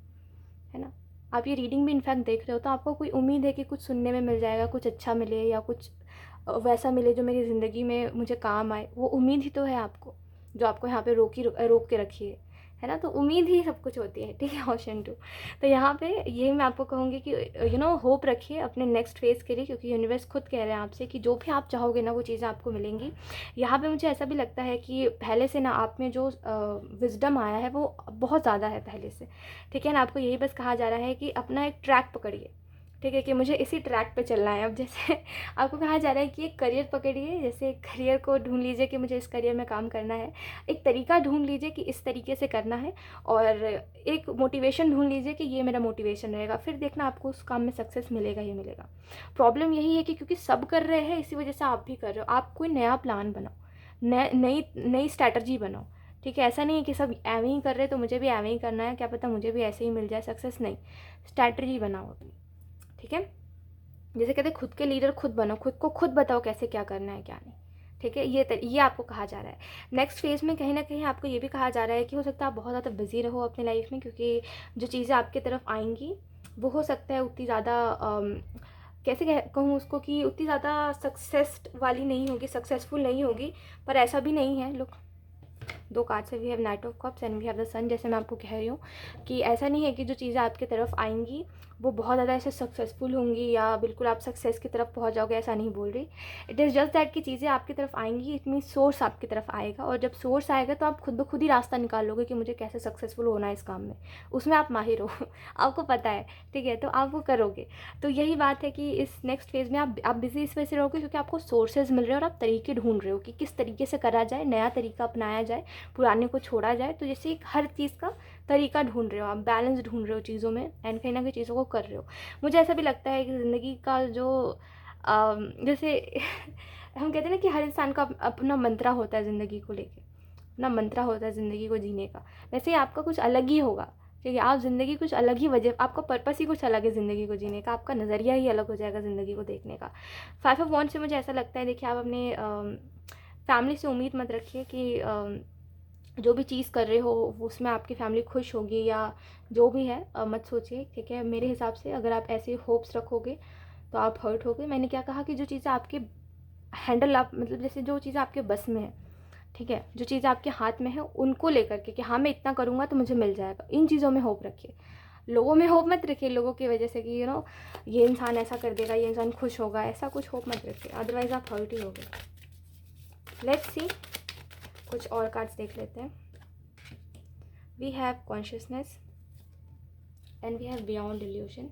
है ना। आप ये रीडिंग भी इनफैक्ट देख रहे हो तो आपको कोई उम्मीद है कि कुछ सुनने में मिल जाएगा, कुछ अच्छा मिले या कुछ वैसा मिले जो मेरी ज़िंदगी में मुझे काम आए। वो उम्मीद ही तो है आपको, जो आपको यहाँ पे रोक के रखी है ना। तो उम्मीद ही सब कुछ होती है, ठीक है। ऑप्शन 2, तो यहाँ पे ये मैं आपको कहूँगी कि होप रखिए अपने नेक्स्ट फेज़ के लिए, क्योंकि यूनिवर्स खुद कह रहे हैं आपसे कि जो भी आप चाहोगे ना वो चीज़ें आपको मिलेंगी। यहाँ पे मुझे ऐसा भी लगता है कि पहले से ना आप में जो विजडम आया है वो बहुत ज़्यादा है पहले से, ठीक है ना। आपको यही बस कहा जा रहा है कि अपना एक ट्रैक पकड़िए, ठीक है, कि मुझे इसी ट्रैक पे चलना है। अब जैसे आपको कहा जा रहा है कि एक करियर पकड़िए, जैसे करियर को ढूंढ लीजिए कि मुझे इस करियर में काम करना है, एक तरीका ढूंढ लीजिए कि इस तरीके से करना है, और एक मोटिवेशन ढूंढ लीजिए कि ये मेरा मोटिवेशन रहेगा। फिर देखना आपको उस काम में सक्सेस मिलेगा ही मिलेगा। प्रॉब्लम यही है कि क्योंकि सब कर रहे हैं इसी वजह से आप भी कर रहे हो। आप कोई नया प्लान बनाओ, नई नई स्ट्रैटेजी बनाओ, ठीक है। ऐसा नहीं है कि सब एवं ही कर रहे तो मुझे भी एवं ही करना है, क्या पता मुझे भी ऐसे ही मिल जाए सक्सेस। नहीं, स्ट्रैटेजी बनाओ अपनी, ठीक है। जैसे कहते हैं खुद के लीडर खुद बनो, खुद को खुद बताओ कैसे क्या करना है क्या नहीं, ठीक है। ये आपको कहा जा रहा है। नेक्स्ट फेज़ में कहीं ना कहीं आपको ये भी कहा जा रहा है कि हो सकता है आप बहुत ज़्यादा बिजी रहो अपनी लाइफ में, क्योंकि जो चीज़ें आपकी तरफ आएंगी वो हो सकता है उतनी ज़्यादा कैसे कहूँ उसको, कि उतनी ज़्यादा सक्सेस वाली नहीं होगी, सक्सेसफुल नहीं होगी। पर ऐसा भी नहीं है, लोग 2 कार्ड से we have knight of cups and we have the sun. जैसे मैं आपको कह रही हूँ कि ऐसा नहीं है कि जो चीज़ें आपकी तरफ आएंगी वो बहुत ज़्यादा ऐसे सक्सेसफुल होंगी या बिल्कुल आप सक्सेस की तरफ पहुँच जाओगे, ऐसा नहीं बोल रही। इट इज़ जस्ट दैट कि चीज़ें आपकी तरफ आएंगी, इट मीन सोर्स आपकी तरफ आएगा, और जब सोर्स आएगा तो आप खुद ब खुद ही रास्ता निकाल लोगे कि मुझे कैसे सक्सेसफुल होना है इस काम में। उसमें आप माहिर हो आपको पता है, ठीक है, तो आप वो करोगे। तो यही बात है कि इस नेक्स्ट फेज़ में आप बिजी इस वजह से रहोगे क्योंकि आपको सोर्सेज मिल रहे हैं और आप तरीके ढूंढ रहे हो कि किस तरीके से करा जाए, नया तरीका अपनाया जाए, पुराने को छोड़ा जाए। तो जैसे एक हर चीज़ का तरीका ढूंढ रहे हो आप, बैलेंस ढूंढ रहे हो चीज़ों में, एंड कहीं ना कहीं चीज़ों को कर रहे हो। मुझे ऐसा भी लगता है कि ज़िंदगी का जो जैसे हम कहते हैं ना कि हर इंसान का अपना मंत्रा होता है ज़िंदगी को लेके, अपना मंत्रा होता है ज़िंदगी को जीने का। वैसे ही आपका कुछ अलग ही होगा, ठीक है। आप ज़िंदगी कुछ अलग ही वजह, आपका पर्पस ही कुछ अलग है ज़िंदगी को जीने का, आपका नज़रिया ही अलग हो जाएगा ज़िंदगी को देखने का। 5 ऑफ वॉन्ड्स से मुझे ऐसा लगता है, देखिए आप अपने फैमिली से उम्मीद मत रखिए कि जो भी चीज़ कर रहे हो उसमें आपकी फैमिली खुश होगी या जो भी है, मत सोचिए, ठीक है। मेरे हिसाब से अगर आप ऐसे होप्स रखोगे तो आप हर्ट होगे। मैंने क्या कहा कि जो चीज़ें आपके हैंडल, आप मतलब जैसे जो चीज़ें आपके बस में है, ठीक है, जो चीज़ें आपके हाथ में है उनको लेकर के कि हाँ मैं इतना करूँगा तो मुझे मिल जाएगा, इन चीज़ों में होप रखिए। लोगों में होप मत रखिए, लोगों की वजह से कि ये इंसान ऐसा कर देगा, ये इंसान खुश होगा, ऐसा कुछ होप मत रखिए, अदरवाइज़ आप हर्ट ही होगे। लेट्स सी, कुछ और कार्ड्स देख लेते हैं। We have consciousness and we have beyond illusion.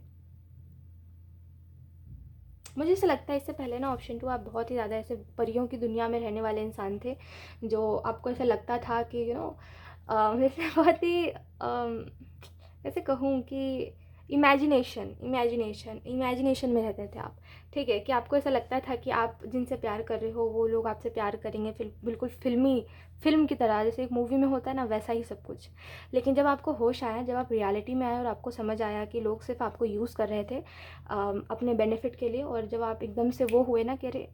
मुझे ऐसा लगता है इससे पहले ना ऑप्शन 2 आप बहुत ही ज़्यादा ऐसे परियों की दुनिया में रहने वाले इंसान थे, जो आपको ऐसा लगता था कि जैसे बहुत ही कैसे कहूँ कि इमेजिनेशन में रहते थे आप, ठीक है। कि आपको ऐसा लगता था कि आप जिनसे प्यार कर रहे हो वो लोग आपसे प्यार करेंगे, बिल्कुल फिल्म की तरह, जैसे एक मूवी में होता है ना, वैसा ही सब कुछ। लेकिन जब आपको होश आया, जब आप रियलिटी में आए और आपको समझ आया कि लोग सिर्फ आपको यूज़ कर रहे थे अपने बेनिफिट के लिए, और जब आप एकदम से वो हुए ना कि अरे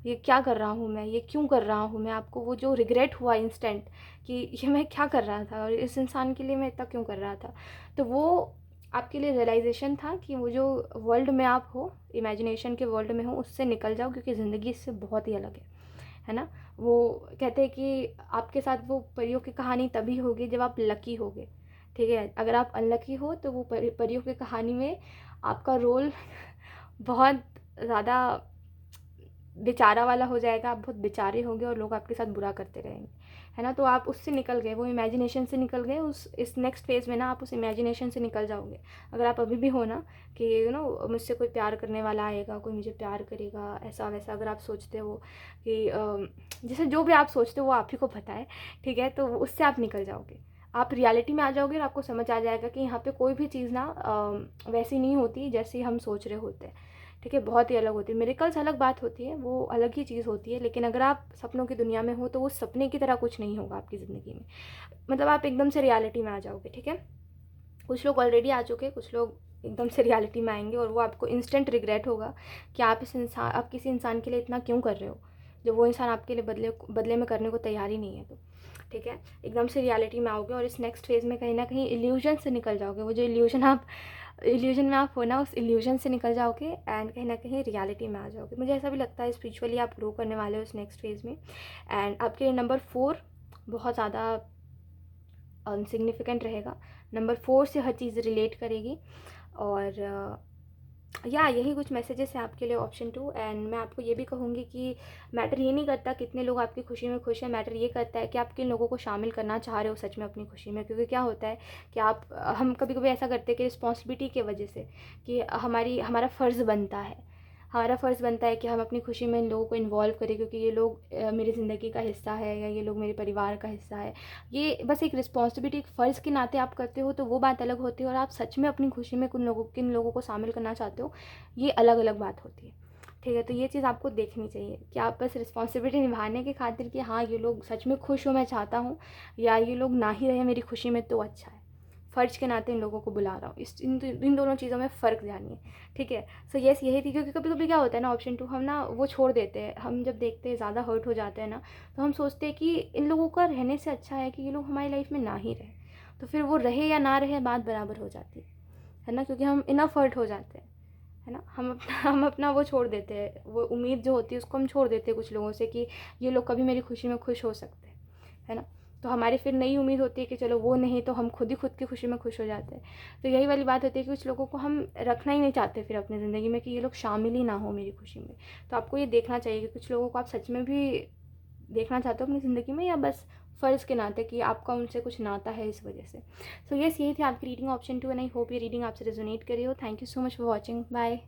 ये क्या कर रहा हूँ मैं, ये क्यों कर रहा हूँ मैं, आपको वो जो रिग्रेट हुआ इंस्टेंट कि ये मैं क्या कर रहा था और इस इंसान के लिए मैं इतना क्यों कर रहा था, तो वो आपके लिए रियलाइजेशन था कि वो जो वर्ल्ड में आप हो, इमेजिनेशन के वर्ल्ड में हो, उससे निकल जाओ, क्योंकि ज़िंदगी इससे बहुत ही अलग है ना। वो कहते हैं कि आपके साथ वो परियों की कहानी तभी होगी जब आप लकी होगे, ठीक है। अगर आप अनलकी हो तो वो परियों की कहानी में आपका रोल बहुत ज़्यादा बेचारा वाला हो जाएगा, आप बहुत बेचारे होंगे और लोग आपके साथ बुरा करते रहेंगे, है ना। तो आप उससे निकल गए, वो इमेजिनेशन से निकल गए, उस इस नेक्स्ट फेज़ में ना आप उस इमेजिनेशन से निकल जाओगे। अगर आप अभी भी हो ना कि मुझसे कोई प्यार करने वाला आएगा, कोई मुझे प्यार करेगा, ऐसा वैसा अगर आप सोचते हो कि जैसे जो भी आप सोचते हो वो आप ही को पता है, ठीक है, तो उससे आप निकल जाओगे, आप रियलिटी में आ जाओगे और आपको समझ आ जाएगा कि यहाँ पे कोई भी चीज़ ना वैसी नहीं होती जैसी हम सोच रहे होते हैं, ठीक है, बहुत ही अलग होती है। मिरेकल्स अलग बात होती है, वो अलग ही चीज़ होती है, लेकिन अगर आप सपनों की दुनिया में हो तो वो सपने की तरह कुछ नहीं होगा आपकी ज़िंदगी में, मतलब आप एकदम से रियलिटी में आ जाओगे, ठीक है। कुछ लोग ऑलरेडी आ चुके हैं, कुछ लोग एकदम से रियलिटी में आएंगे और वो आपको इंस्टेंट रिग्रेट होगा कि आप किसी इंसान के लिए इतना क्यों कर रहे हो जब वो इंसान आपके लिए बदले में करने को तैयार ही नहीं है, तो ठीक है, एकदम से रियलिटी में आओगे और इस नेक्स्ट फेज़ में कहीं ना कहीं इल्यूजन से निकल जाओगे। वो जो इल्यूजन में आप हो ना, उस इल्यूजन से निकल जाओगे एंड कहीं ना कहीं रियलिटी में आ जाओगे। मुझे ऐसा भी लगता है स्पिरिचुअली आप ग्रो करने वाले हो इस नेक्स्ट फेज़ में। एंड आपके लिए नंबर 4 बहुत ज़्यादा सिग्निफिकेंट रहेगा। नंबर 4 से हर चीज़ रिलेट करेगी और या यही कुछ मैसेजेस हैं आपके लिए ऑप्शन 2। एंड मैं आपको ये भी कहूँगी कि मैटर ये नहीं करता कितने लोग आपकी खुशी में खुश हैं, मैटर ये करता है कि आप किन लोगों को शामिल करना चाह रहे हो सच में अपनी खुशी में। क्योंकि क्या होता है कि हम कभी कभी ऐसा करते हैं कि रिस्पॉन्सिबिलिटी की वजह से कि हमारा फ़र्ज़ बनता है कि हम अपनी खुशी में इन लोगों को इन्वॉल्व करें, क्योंकि ये लोग मेरी ज़िंदगी का हिस्सा है या ये लोग मेरे परिवार का हिस्सा है। ये बस एक रिस्पॉन्सिबिलिटी, एक फ़र्ज़ के नाते आप करते हो, तो वो बात अलग होती है। और आप सच में अपनी खुशी में किन लोगों को शामिल करना चाहते हो, ये अलग अलग बात होती है, ठीक है। तो ये चीज़ आपको देखनी चाहिए कि आप बस रिस्पॉन्सिबिलिटी निभाने की खातिर कि हाँ ये लोग सच में खुश हो मैं चाहता हूँ, या ये लोग ना ही रहे मेरी खुशी में तो अच्छा है, फ़र्ज के नाते इन लोगों को बुला रहा हूँ। इन दोनों चीज़ों में फ़र्क जानिए, ठीक है। सो यस यही थी, क्योंकि कभी कभी क्या होता है ना, ऑप्शन 2 हम ना वो छोड़ देते हैं। हम जब देखते हैं ज़्यादा हर्ट हो जाते हैं ना, तो हम सोचते हैं कि इन लोगों का रहने से अच्छा है कि ये लोग हमारी लाइफ में ना ही रहे। तो फिर वो रहे या ना रहे बात बराबर हो जाती है ना, क्योंकि हम इनफ हर्ट हो जाते हैं, है ना। हम अपना वो छोड़ देते हैं, वो उम्मीद जो होती है उसको हम छोड़ देते हैं कुछ लोगों से कि ये लोग कभी मेरी खुशी में खुश हो सकते हैं, है ना। तो हमारी फिर नई उम्मीद होती है कि चलो वो नहीं तो हम खुद ही खुद की खुशी में खुश हो जाते हैं। तो यही वाली बात होती है कि कुछ लोगों को हम रखना ही नहीं चाहते फिर अपनी ज़िंदगी में कि ये लोग शामिल ही ना हो मेरी खुशी में। तो आपको ये देखना चाहिए कि कुछ लोगों को आप सच में भी देखना चाहते हो अपनी ज़िंदगी में, या बस फ़र्ज़ के नाते कि आपका उनसे कुछ नाता है इस वजह से। सो यस यही थी आपकी reading option 2 and I hope ये रीडिंग आपसे रेजोनेट करी हो। Thank you so much for watching, bye.